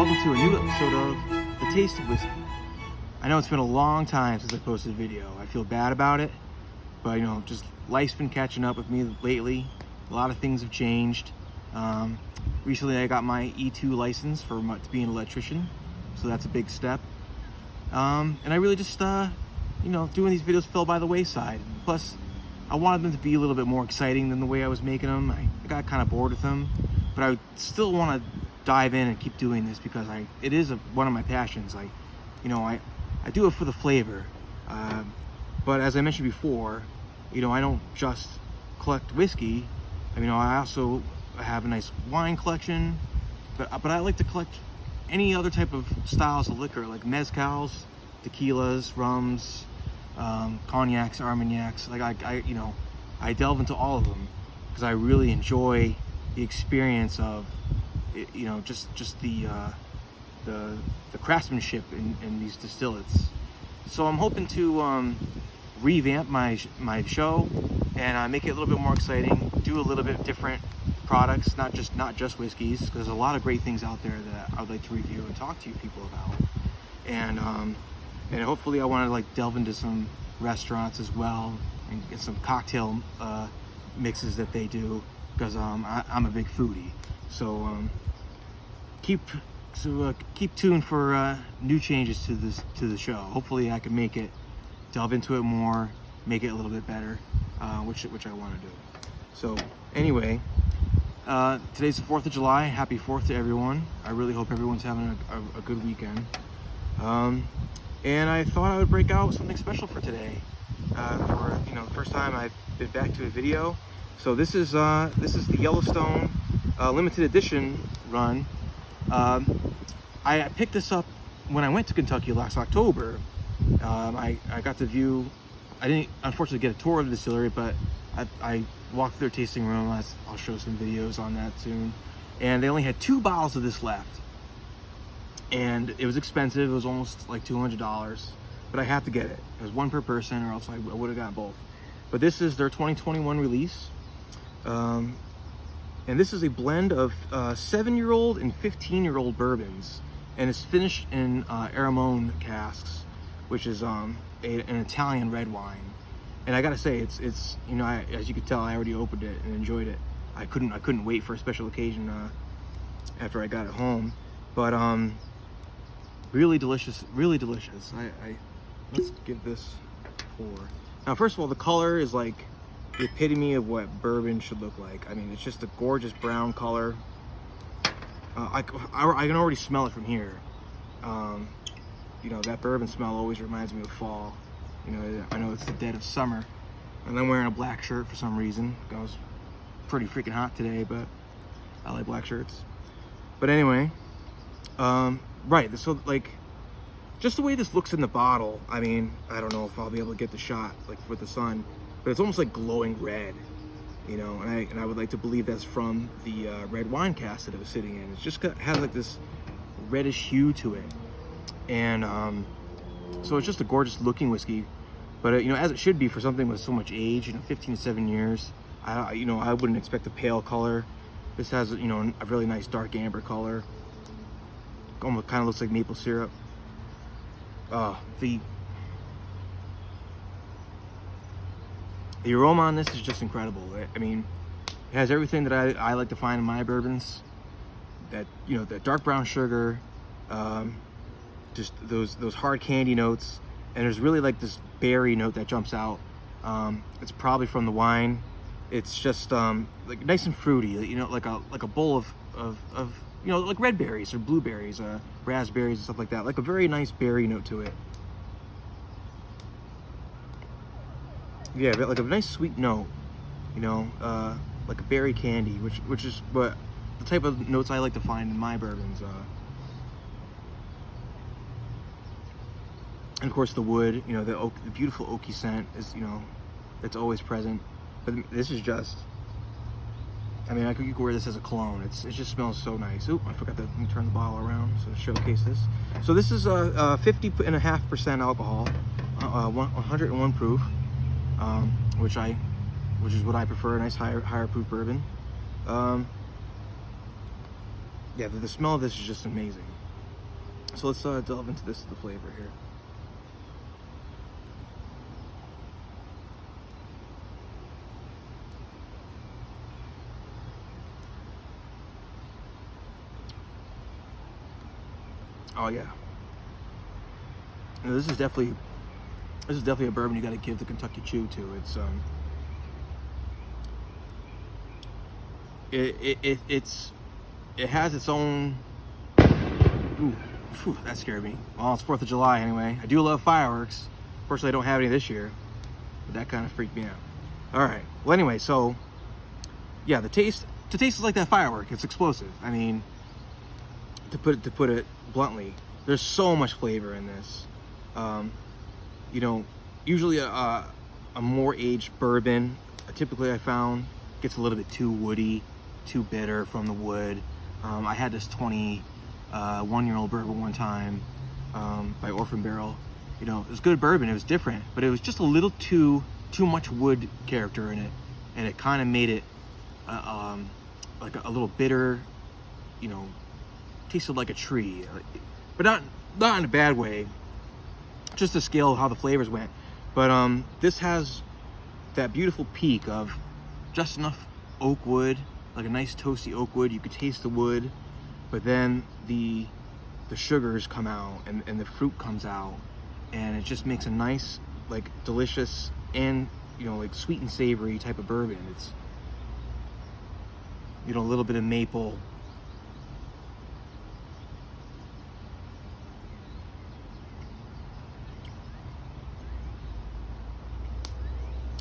welcome to a new episode of The Taste of Whiskey. I know it's been a long time since I posted a video. I feel bad about it, but just life's been catching up with me lately. A lot of things have changed. Recently I got my E2 license to be an electrician, so that's a big step. And I really just, doing these videos fell by the wayside. Plus, I wanted them to be a little bit more exciting than the way I was making them. I got kind of bored with them, but I still want to dive in and keep doing this because it is one of my passions. I do it for the flavor. But as I mentioned before, I don't just collect whiskey. I also have a nice wine collection, but I like to collect any other type of styles of liquor, like mezcals, tequilas, rums, cognacs, armagnacs. I delve into all of them because I really enjoy the experience of just the craftsmanship in these distillates. So I'm hoping to revamp my show and make it a little bit more exciting, do a little bit different products, not just whiskeys, because there's a lot of great things out there that I would like to review and talk to you people about. And hopefully I want to delve into some restaurants as well and get some cocktail mixes that they do, because I'm a big foodie. So keep tuned for new changes to the show. Hopefully I can delve into it more, make it a little bit better, which I want to do. So anyway, today's the 4th of July. Happy 4th to everyone. I really hope everyone's having a good weekend. And I thought I would break out with something special for today. For the first time I've been back to a video. So this is the Yellowstone limited edition run. I picked this up when I went to Kentucky last October. I got to view. I didn't unfortunately get a tour of the distillery, but I walked through their tasting room. I'll show some videos on that soon. And they only had 2 bottles of this left. And it was expensive. It was almost like $200, but I had to get it. It was one per person, or else I would have got both. But this is their 2021 release. And this is a blend of 7-year-old and 15-year-old bourbons. And it's finished in Aramone casks, which is an Italian red wine. And I gotta say, it's as you could tell, I already opened it and enjoyed it. I couldn't wait for a special occasion after I got it home. But really delicious, really delicious. Let's give this a pour. Now, first of all, the color is like the epitome of what bourbon should look like. It's just a gorgeous brown color. I can already smell it from here. That bourbon smell always reminds me of fall. I know it's the dead of summer, and I'm wearing a black shirt for some reason. It was pretty freaking hot today, but I like black shirts. But anyway, right. So just the way this looks in the bottle. I don't know if I'll be able to get the shot with the sun, but it's almost like glowing red. And I would like to believe that's from the red wine cask that it was sitting in. It just has this reddish hue to it, and so it's just a gorgeous looking whiskey. But as it should be for something with so much age, 15 to 7 years. I wouldn't expect a pale color. This has a really nice dark amber color. Almost kind of looks like maple syrup. The aroma on this is just incredible. It has everything that I like to find in my bourbons. That that dark brown sugar, just those hard candy notes, and there's really this berry note that jumps out. It's probably from the wine. It's just nice and fruity. Like a bowl of like red berries or blueberries, raspberries and stuff like that. Like a very nice berry note to it. Yeah, like a nice sweet note, like a berry candy, which is what the type of notes I like to find in my bourbons. And of course the wood, the beautiful oaky scent is, that's always present. But this is just, I could wear this as a cologne. It just smells so nice. Oop, I forgot to let me turn the bottle around to showcase this. So this is 50.5% alcohol, 101 proof. Which is what I prefer, a nice higher proof bourbon. Yeah, the smell of this is just amazing. So let's delve into the flavor here. Oh yeah. This is definitely a bourbon you got to give the Kentucky Chew to. It's it has its own. Ooh, phew, that scared me. Well, it's 4th of July anyway. I do love fireworks. Fortunately, I don't have any this year, but that kind of freaked me out. All right. Well, anyway, so yeah, the taste is like that firework. It's explosive. I mean, to put it bluntly, there's so much flavor in this. You know, usually a more aged bourbon, typically I found, gets a little bit too woody, too bitter from the wood. I had this 21-year-old bourbon one time by Orphan Barrel. You know, it was good bourbon. It was different, but it was just a little too much wood character in it, and it kind of made it like a little bitter. You know, tasted like a tree, but not in a bad way. Just the scale of how the flavors went. But this has that beautiful peak of just enough oak wood, like a nice toasty oak wood. You could taste the wood, but then the sugars come out and the fruit comes out, and it just makes a nice, like, delicious and, you know, like sweet and savory type of bourbon. It's, you know, a little bit of maple.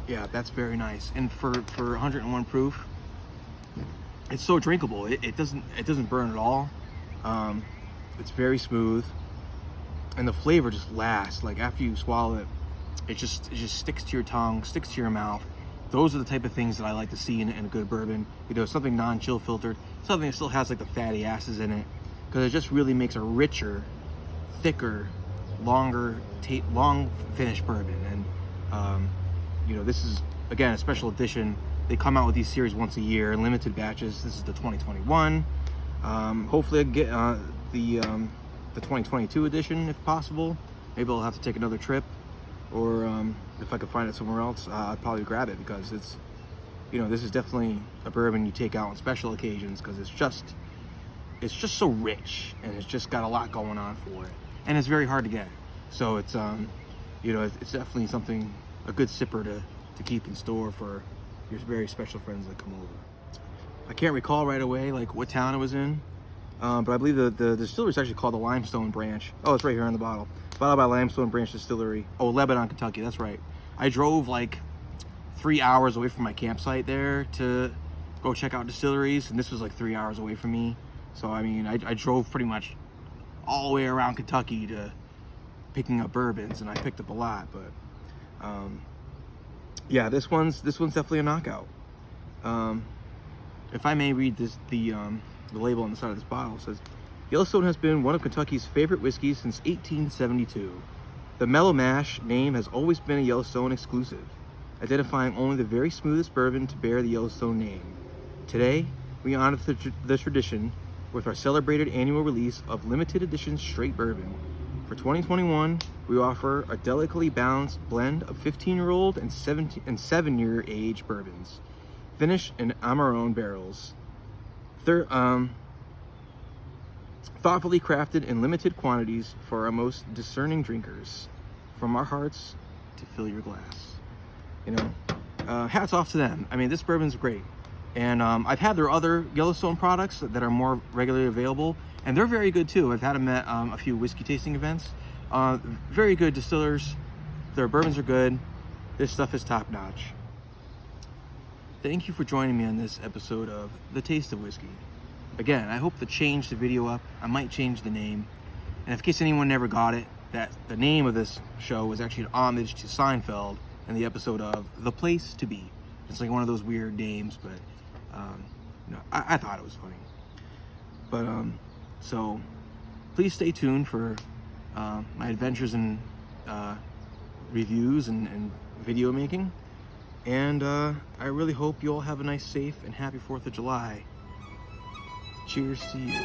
Yeah, that's very nice. And for 101 proof, it's so drinkable. It doesn't burn at all. It's very smooth, and the flavor just lasts. Like, after you swallow it, it just sticks to your tongue, sticks to your mouth. Those are the type of things that I like to see in a good bourbon. You know, something non-chill filtered, something that still has like the fatty acids in it, because it just really makes a richer, thicker, long finished bourbon. And you know, this is, again, a special edition. They come out with these series once a year in limited batches. This is the 2021. Hopefully I get the 2022 edition if possible. Maybe I'll have to take another trip, or if I could find it somewhere else, I'd probably grab it, because it's, you know, this is definitely a bourbon you take out on special occasions, because it's just so rich, and it's just got a lot going on for it, and it's very hard to get. So it's you know, it's definitely something, a good sipper to keep in store for your very special friends that come over. I can't recall right away like what town it was in, but I believe the distillery is actually called the Limestone Branch. Oh, it's right here on the bottle. Bottled by Limestone Branch Distillery. Oh, Lebanon, Kentucky. That's right. I drove like 3 hours away from my campsite there to go check out distilleries, and this was like 3 hours away from me. So I mean, I drove pretty much all the way around Kentucky to picking up bourbons, and I picked up a lot. But yeah, this one's definitely a knockout. If I may read the label on the side of this bottle, it says, Yellowstone has been one of Kentucky's favorite whiskeys since 1872. The Mellow Mash name has always been a Yellowstone exclusive, identifying only the very smoothest bourbon to bear the Yellowstone name. Today, we honor the tradition with our celebrated annual release of limited edition straight bourbon. For 2021, we offer a delicately balanced blend of 15-year-old and 7-year age bourbons, finished in Amarone barrels. Thoughtfully crafted in limited quantities for our most discerning drinkers. From our hearts to fill your glass. You know, hats off to them. I mean, this bourbon's great. And I've had their other Yellowstone products that are more regularly available, and they're very good too. I've had them at a few whiskey tasting events. Very good distillers. Their bourbons are good. This stuff is top notch. Thank you for joining me on this episode of The Taste of Whiskey. Again, I hope to change the video up. I might change the name. And in case anyone never got it, that the name of this show was actually an homage to Seinfeld in the episode of The Place to Be. It's like one of those weird names, but you know, I thought it was funny. But so please stay tuned for my adventures in reviews and video making. And I really hope you all have a nice, safe, and happy 4th of July. Cheers to you.